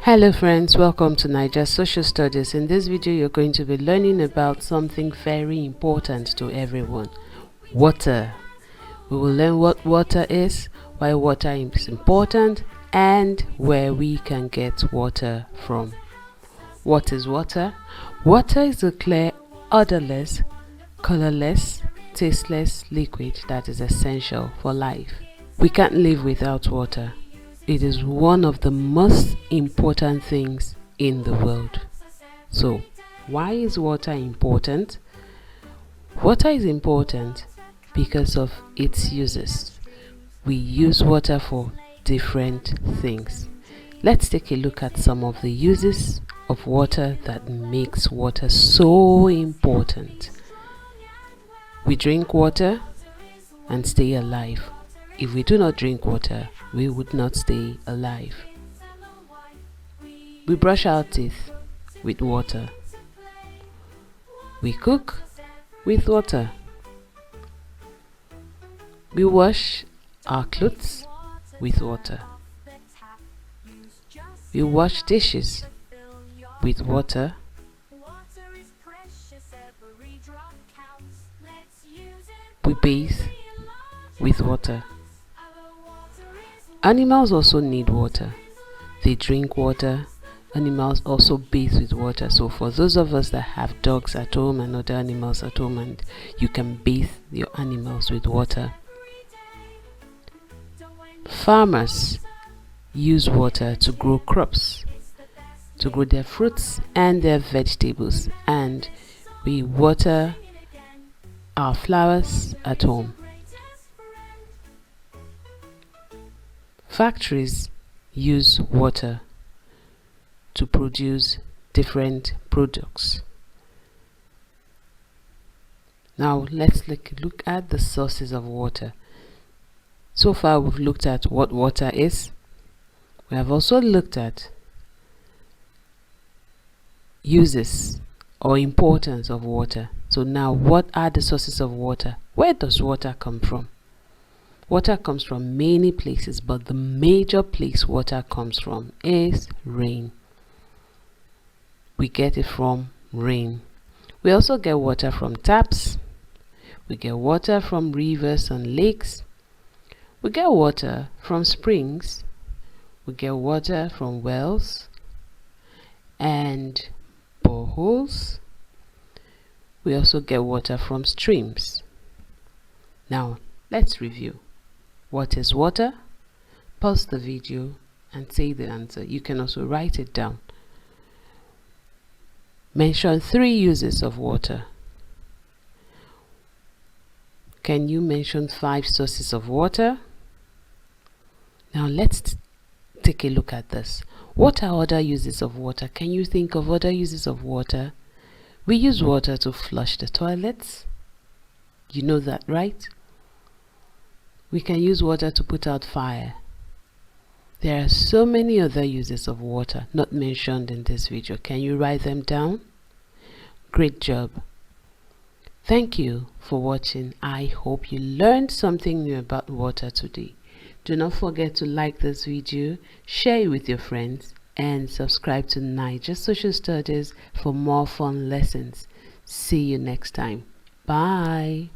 Hello friends, welcome to Naija Social Studies. In this video you're going to be learning about something very important to everyone: water. We will learn what water is, why water is important, and where we can get water from. What is water? Water is a clear, odorless, colorless, tasteless liquid that is essential for life. We can't live without water. It is one of the most important things in the world. So, why is water important? Water is important because of its uses. We use water for different things. Let's take a look at some of the uses of water that makes water so important. We drink water and stay alive. If we do not drink water, we would not stay alive. We brush our teeth with water. We cook with water. We wash our clothes with water. We wash dishes with water. We bathe with water. Animals also need water. They drink water. Animals also bathe with water. So for those of us that have dogs at home and other animals at home, and you can bathe your animals with water. Farmers use water to grow crops, to grow their fruits and their vegetables, and we water our flowers at home. Factories use water to produce different products. Now let's look at the sources of water. So far we've looked at what water is. We have also looked at uses or importance of water. So now, what are the sources of water? Where does water come from? Water comes from many places, but the major place water comes from is rain. We get it from rain. We also get water from taps. We get water from rivers and lakes. We get water from springs. We get water from wells and boreholes. We also get water from streams. Now, let's review. What is water? Pause the video and say the answer. You can also write it down. Mention 3 uses of water. Can you mention 5 sources of water? Now let's take a look at this. What are other uses of water? Can you think of other uses of water? We use water to flush the toilets. You know that, right? We can use water to put out fire. There are so many other uses of water not mentioned in this video. Can you write them down? Great job. Thank you for watching. I hope you learned something new about water today. Do not forget to like this video, share it with your friends, and subscribe to Naija Social Studies for more fun lessons. See you next time. Bye.